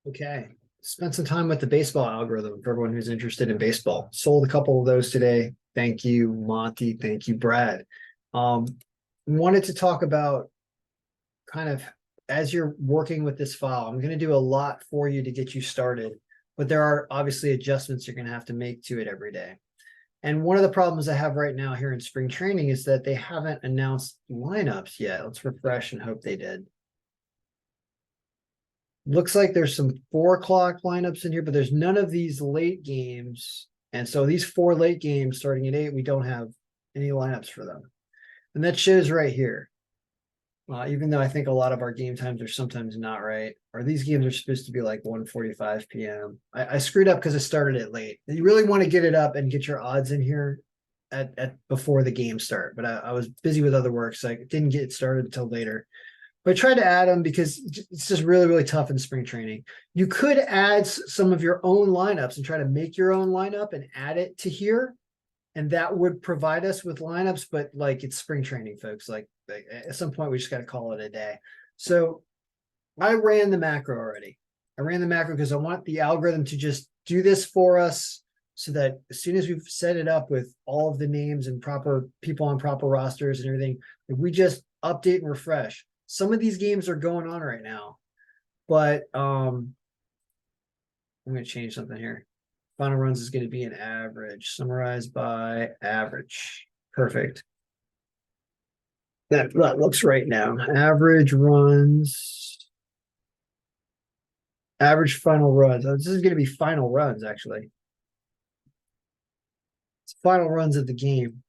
Okay. Spent some time with the baseball algorithm for everyone who's interested in baseball. Sold a couple of those today. Thank you, Monty. Thank you, Brad. Um, Wanted to talk about kind of as you're working with this file. I'm going to do a lot for you to get you started, but there are obviously adjustments you're going to have to make to it every day. And one of the problems I have right now here in spring training is that they haven't announced lineups yet. Let's refresh and hope they did. Looks like there's some 4 o'clock lineups in here, but there's none of these late games. And so these 4 late games starting at 8, we don't have any lineups for them. And that shows right here. Even though I think a lot of our game times are sometimes not right, or these games are supposed to be like 1:45 p.m. I screwed up because I started it late. You really want to get it up and get your odds in here at before the game start. But I was busy with other work, so I didn't get started until later. But I tried to add them because it's just really, really tough in spring training. You could add some of your own lineups and try to make your own lineup and add it to here. And that would provide us with lineups, but like it's spring training, folks. Like at some point, we just got to call it a day. So I ran the macro already. I ran the macro because I want the algorithm to just do this for us so that as soon as we've set it up with all of the names and proper people on proper rosters and everything, we just update and refresh. Some of these games are going on right now, but I'm going to change something here. Final runs is going to be an average, summarized by average. Perfect. That looks right now. Average runs, average final runs. Oh, this is going to be final runs, actually. It's final runs of the game.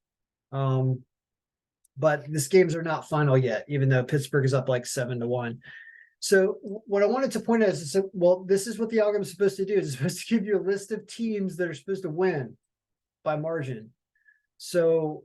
But this games are not final yet, even though Pittsburgh is up like 7-1. So what I wanted to point out is, well, this is what the algorithm is supposed to do. It's supposed to give you a list of teams that are supposed to win by margin. So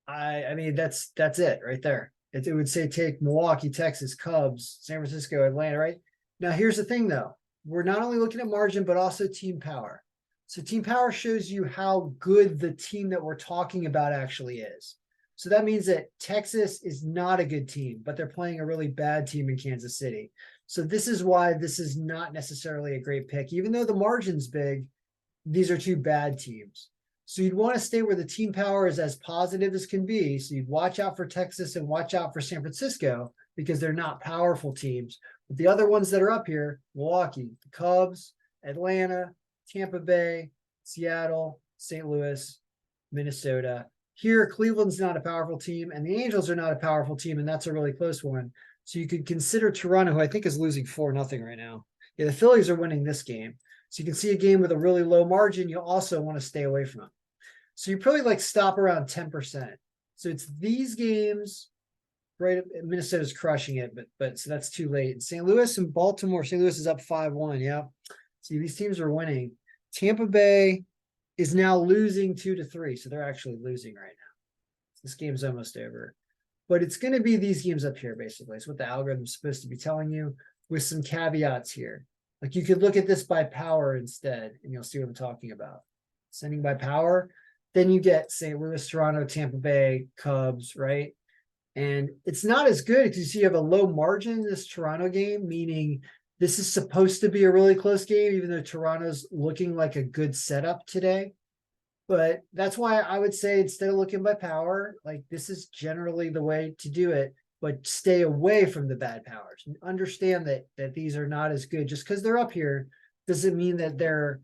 I mean that's it right there. It would say take Milwaukee, Texas, Cubs, San Francisco, Atlanta, right? Now here's the thing though. We're not only looking at margin, but also team power. So team power shows you how good the team that we're talking about actually is. So that means that Texas is not a good team, but they're playing a really bad team in Kansas City. So this is why this is not necessarily a great pick. Even though the margin's big, these are two bad teams. So you'd want to stay where the team power is as positive as can be. So you'd watch out for Texas and watch out for San Francisco because they're not powerful teams. But the other ones that are up here, Milwaukee, the Cubs, Atlanta, Tampa Bay, Seattle, St. Louis, Minnesota. Here, Cleveland's not a powerful team, and the Angels are not a powerful team, and that's a really close one. So you could consider Toronto, who I think is losing 4-0 right now. Yeah, the Phillies are winning this game. So you can see a game with a really low margin. You'll also want to stay away from it. So you probably like stop around 10%. So it's these games, right? Minnesota's crushing it, but so that's too late. St. Louis and Baltimore. St. Louis is up 5-1. Yeah. See, these teams are winning. Tampa Bay is now losing 2-3. So they're actually losing right now. This game's almost over. But it's going to be these games up here, basically. It's what the algorithm's supposed to be telling you with some caveats here. Like you could look at this by power instead, and you'll see what I'm talking about. Sending by power, then you get St. Louis, Toronto, Tampa Bay, Cubs, right? And it's not as good because you see you have a low margin in this Toronto game, meaning this is supposed to be a really close game, even though Toronto's looking like a good setup today. But that's why I would say instead of looking by power, like this is generally the way to do it, but stay away from the bad powers. And understand that these are not as good. Just because they're up here doesn't mean that they're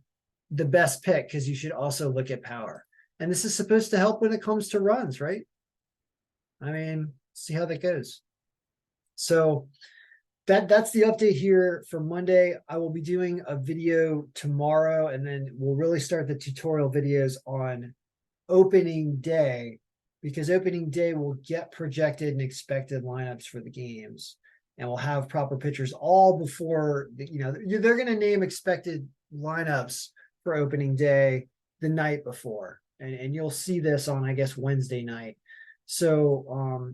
the best pick, because you should also look at power. And this is supposed to help when it comes to runs, right? I mean, see how that goes. So that's the update here for Monday. I will be doing a video tomorrow, and then we'll really start the tutorial videos on opening day, because opening day will get projected and expected lineups for the games, and we'll have proper pitchers all before they're going to name expected lineups for opening day the night before, and you'll see this on, I guess, Wednesday night. So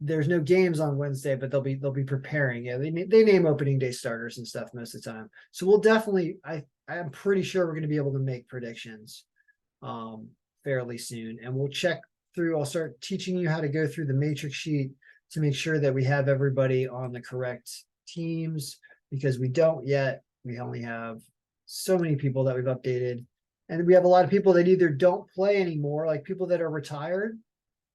there's no games on Wednesday, but they'll be preparing. Yeah, they name opening day starters and stuff most of the time. So we'll definitely, I'm pretty sure we're going to be able to make predictions fairly soon, and we'll check through. I'll start teaching you how to go through the matrix sheet to make sure that we have everybody on the correct teams. because we don't yet. We only have so many people that we've updated. And we have a lot of people that either don't play anymore, like people that are retired.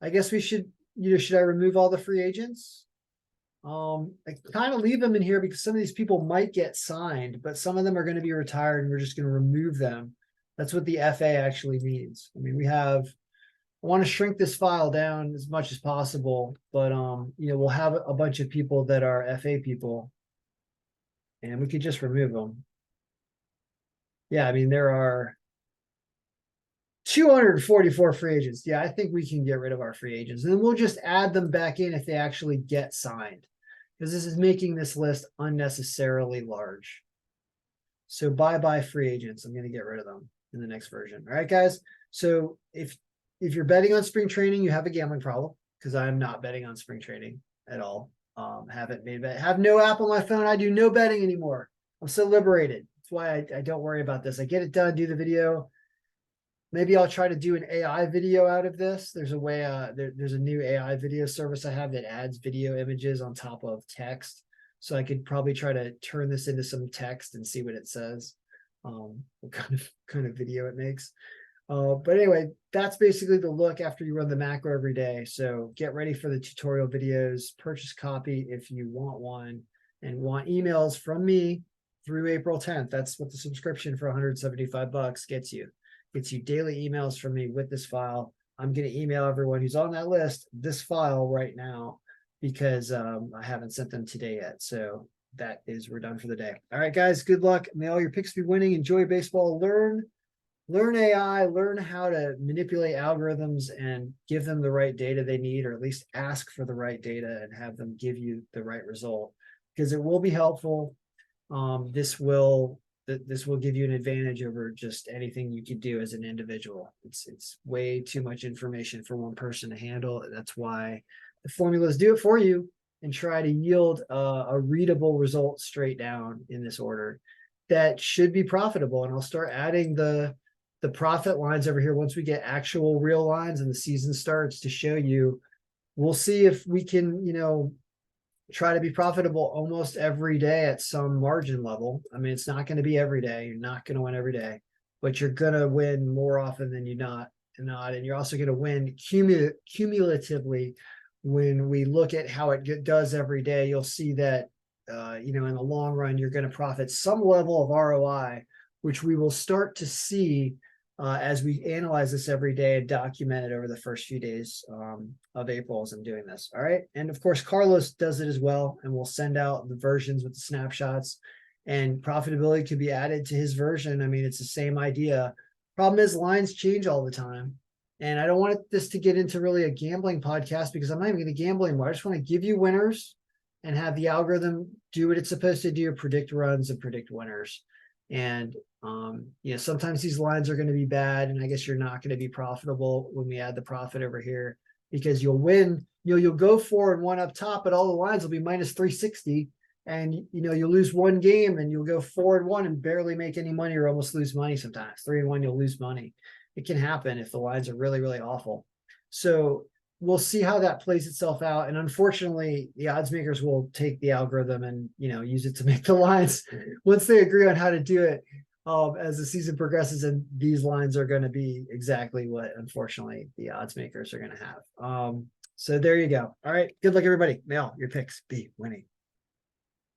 I guess we should, should I remove all the free agents? I kind of leave them in here because some of these people might get signed, but some of them are going to be retired and we're just going to remove them. That's what the FA actually means. I mean, I want to shrink this file down as much as possible, but we'll have a bunch of people that are FA people and we could just remove them. Yeah, I mean, there are 244 free agents. Yeah, I think we can get rid of our free agents and then we'll just add them back in if they actually get signed, because this is making this list unnecessarily large. So bye-bye free agents. I'm going to get rid of them in the next version. All right, guys. So if you're betting on spring training, you have a gambling problem, because I am not betting on spring training at all. Haven't made bet. Have no app on my phone. I do no betting anymore. I'm so liberated. That's why I don't worry about this. I get it done, do the video. Maybe I'll try to do an AI video out of this. There's a way, there's a new AI video service I have that adds video images on top of text. So I could probably try to turn this into some text and see what it says, what kind of video it makes. But anyway, that's basically the look after you run the macro every day. So get ready for the tutorial videos, purchase copy if you want one, and want emails from me through April 10th. That's what the subscription for $175 gets you. Gets you daily emails from me with this file. I'm going to email everyone who's on that list this file right now, because I haven't sent them today yet. So we're done for the day. All right, guys, good luck. May all your picks be winning. Enjoy baseball. Learn AI, learn how to manipulate algorithms and give them the right data they need, or at least ask for the right data and have them give you the right result, because it will be helpful. This will give you an advantage over just anything you could do as an individual. It's way too much information for one person to handle. That's why the formulas do it for you and try to yield a readable result straight down in this order that should be profitable. And I'll start adding the profit lines over here once we get actual real lines and the season starts to show you. We'll see if we can, try to be profitable almost every day at some margin level. I mean, it's not going to be every day. You're not going to win every day, but you're going to win more often than you're not. And you're also going to win cumulatively. When we look at how it does every day, you'll see that, in the long run, you're going to profit some level of ROI, which we will start to see as we analyze this every day and document it over the first few days of April as I'm doing this. All right. And of course, Carlos does it as well. And we'll send out the versions with the snapshots, and profitability could be added to his version. I mean, it's the same idea. Problem is, lines change all the time. And I don't want this to get into really a gambling podcast, because I'm not even going to gamble anymore. I just want to give you winners and have the algorithm do what it's supposed to do, predict runs and predict winners. And sometimes these lines are going to be bad, and I guess you're not going to be profitable when we add the profit over here, because you'll win. You'll go 4-1 up top, but all the lines will be minus 360, and you'll lose one game and you'll go 4-1 and barely make any money, or almost lose money sometimes. 3-1, you'll lose money. It can happen if the lines are really, really awful. So we'll see how that plays itself out. And unfortunately, the odds makers will take the algorithm and use it to make the lines once they agree on how to do it. As the season progresses, and these lines are going to be exactly what, unfortunately, the odds makers are going to have. So there you go. All right. Good luck, everybody. May all your picks be winning.